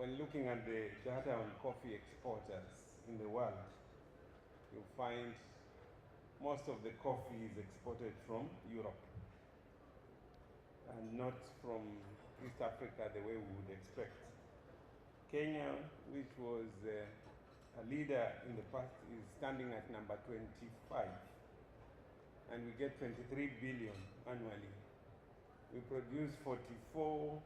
when looking at the data on coffee exporters in the world, you'll find most of the coffee is exported from Europe and not from East Africa the way we would expect. Kenya, which was a leader in the past, is standing at number 25, and we get 23 billion annually. We produce 44,000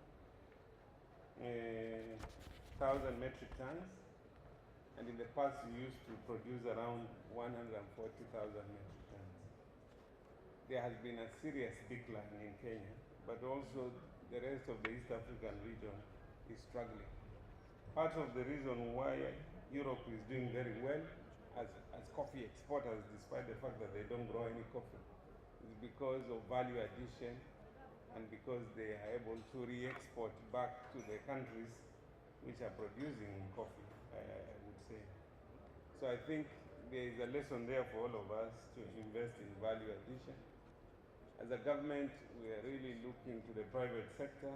metric tons, and in the past we used to produce around 140,000 metric tons. There has been a serious decline in Kenya, but also the rest of the East African region is struggling. Part of the reason why Europe is doing very well as coffee exporters, despite the fact that they don't grow any coffee, is because of value addition and because they are able to re-export back to the countries which are producing coffee, I would say. So I think there is a lesson there for all of us to invest in value addition. As a government, we are really looking to the private sector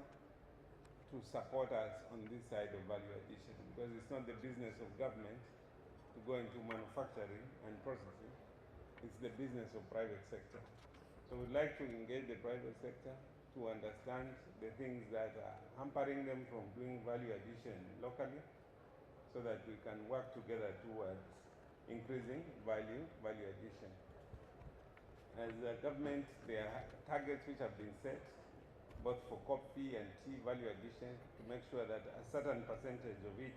to support us on this side of value addition, because it's not the business of government to go into manufacturing and processing. It's the business of private sector. So we'd like to engage the private sector to understand the things that are hampering them from doing value addition locally, so that we can work together towards increasing value addition. As a government, there are targets which have been set, both for coffee and tea value addition, to make sure that a certain percentage of it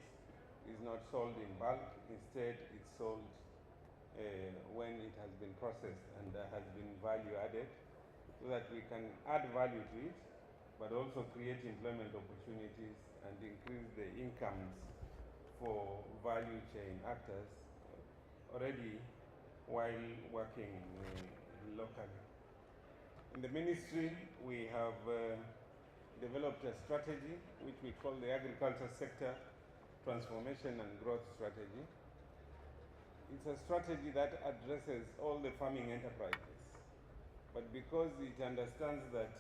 is not sold in bulk. Instead, it's sold when it has been processed and has been value added, so that we can add value to it, but also create employment opportunities and increase the incomes for value chain actors already while working locally. In the ministry, we have developed a strategy which we call the Agriculture Sector Transformation and Growth Strategy. It's a strategy that addresses all the farming enterprises, but because it understands that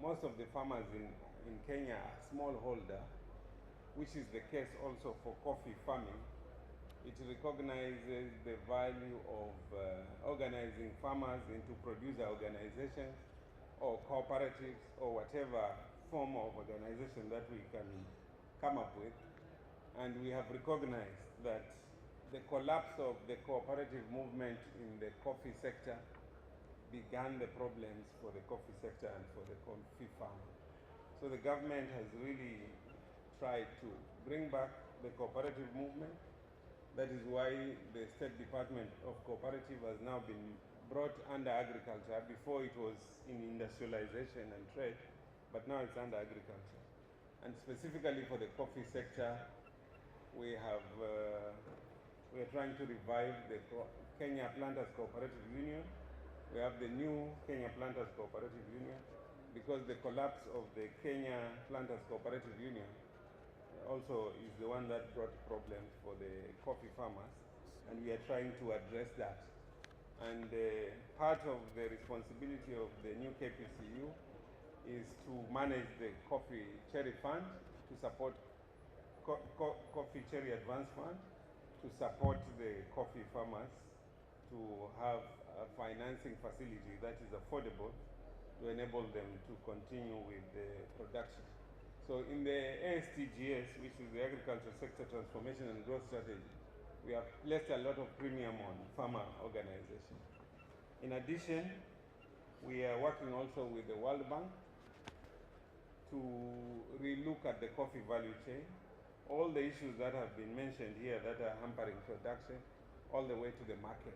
most of the farmers in Kenya are smallholder, which is the case also for coffee farming, it recognizes the value of organizing farmers into producer organizations or cooperatives or whatever form of organization that we can come up with. And we have recognized that the collapse of the cooperative movement in the coffee sector began the problems for the coffee sector and for the coffee farmer. So the government has really tried to bring back the cooperative movement. That is why the State Department of Cooperative has now been brought under agriculture. Before it was in industrialization and trade, but now it's under agriculture. And specifically for the coffee sector, we are trying to revive the Kenya Planters Cooperative Union. We have the new Kenya Planters Cooperative Union, because the collapse of the Kenya Planters Cooperative Union also is the one that brought problems for the coffee farmers, and we are trying to address that. And part of the responsibility of the new KPCU is to manage the Coffee Cherry Fund, to support Coffee Cherry Advance Fund, to support the coffee farmers, to have a financing facility that is affordable to enable them to continue with the production. So in the ASTGS, which is the Agriculture Sector Transformation and Growth Strategy, we have placed a lot of premium on farmer organization. In addition, we are working also with the World Bank to relook at the coffee value chain, all the issues that have been mentioned here that are hampering production, all the way to the market,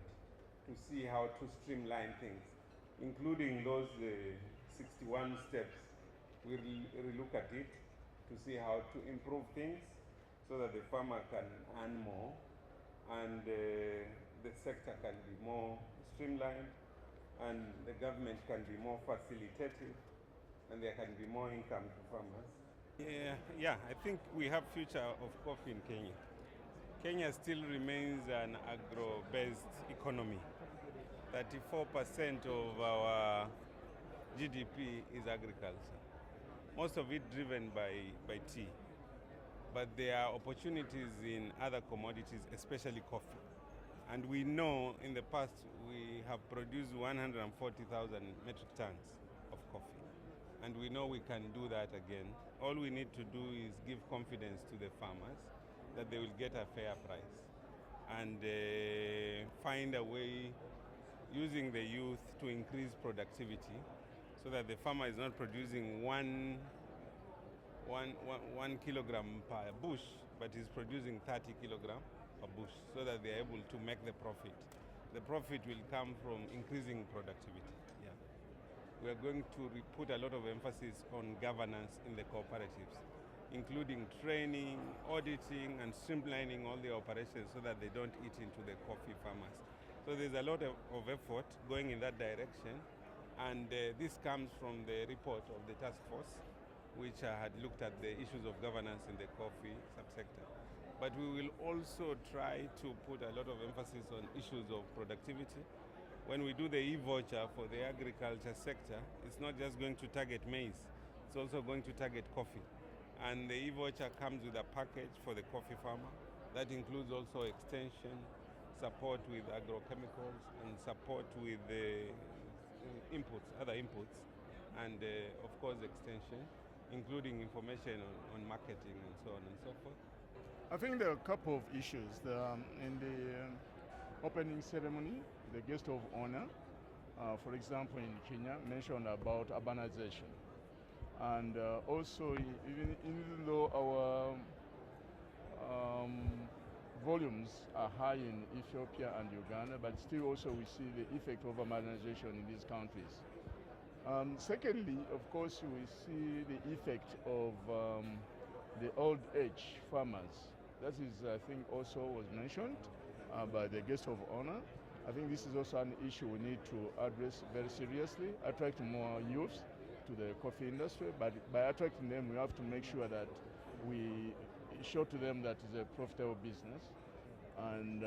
to see how to streamline things, including those 61 steps. We'll relook at it to see how to improve things so that the farmer can earn more and the sector can be more streamlined and the government can be more facilitative and there can be more income to farmers. Yeah, I think we have future of coffee in Kenya. Kenya still remains an agro-based economy. 34% of our GDP is agriculture. most of it driven by tea. But there are opportunities in other commodities, especially coffee. And we know in the past we have produced 140,000 metric tons of coffee. And we know we can do that again. All we need to do is give confidence to the farmers that they will get a fair price and find a way using the youth to increase productivity so that the farmer is not producing one kilogram per bush, but is producing 30 kilograms per bush so that they are able to make the profit. The profit will come from increasing productivity. Yeah. We are going to put a lot of emphasis on governance in the cooperatives, including training, auditing, and streamlining all the operations so that they don't eat into the coffee farmers. So there's a lot of effort going in that direction, and this comes from the report of the task force, which had looked at the issues of governance in the coffee subsector. But we will also try to put a lot of emphasis on issues of productivity. When we do the e-voucher for the agriculture sector, it's not just going to target maize, it's also going to target coffee. And the e-voucher comes with a package for the coffee farmer that includes also extension, support with agrochemicals, and support with the other inputs, and of course extension, including information on marketing and so on and so forth. I think there are a couple of issues. In the opening ceremony, the guest of honor, for example in Kenya, mentioned about urbanization. And also, even though our volumes are high in Ethiopia and Uganda, but still also we see the effect of urbanization in these countries. Secondly, of course, we see the effect of the old age farmers. That is, I think, also was mentioned by the guest of honor. I think this is also an issue we need to address very seriously, attract more youths to the coffee industry, but by attracting them, we have to make sure that we show to them that it's a profitable business. And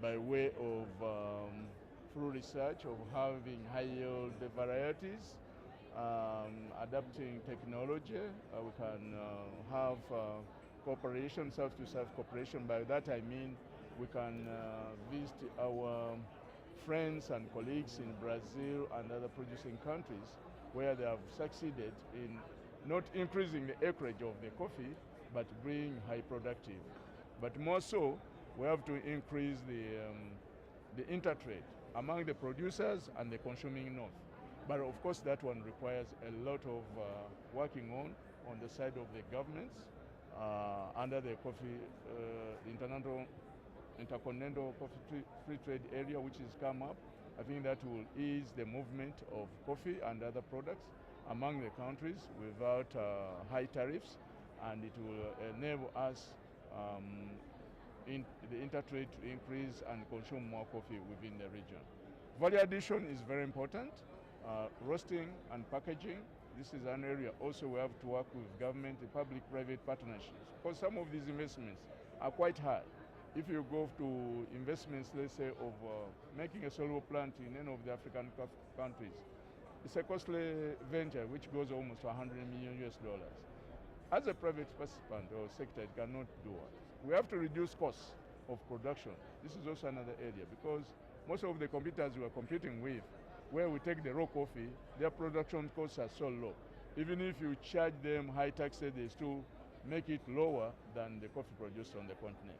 by way of through research of having high yield varieties, adapting technology, we can have cooperation, self-to-self cooperation. By that I mean we can visit our friends and colleagues in Brazil and other producing countries where they have succeeded in not increasing the acreage of the coffee, but being high productive. But more so, we have to increase the intertrade among the producers and the consuming north. But of course that one requires a lot of working on the side of the governments under the coffee, intercontinental coffee free trade area which has come up. I think that will ease the movement of coffee and other products among the countries without high tariffs, and it will enable us in the intertrade to increase and consume more coffee within the region. Value addition is very important. Roasting and packaging, this is an area also we have to work with government, the public-private partnerships, because some of these investments are quite high. If you go to investments, let's say, of making a solo plant in any of the African countries, it's a costly venture which goes almost to $100 million. As a private participant or sector, it cannot do it. We have to reduce costs of production. This is also another area, because most of the competitors we are competing with, where we take the raw coffee, their production costs are so low. Even if you charge them high taxes, they still make it lower than the coffee produced on the continent.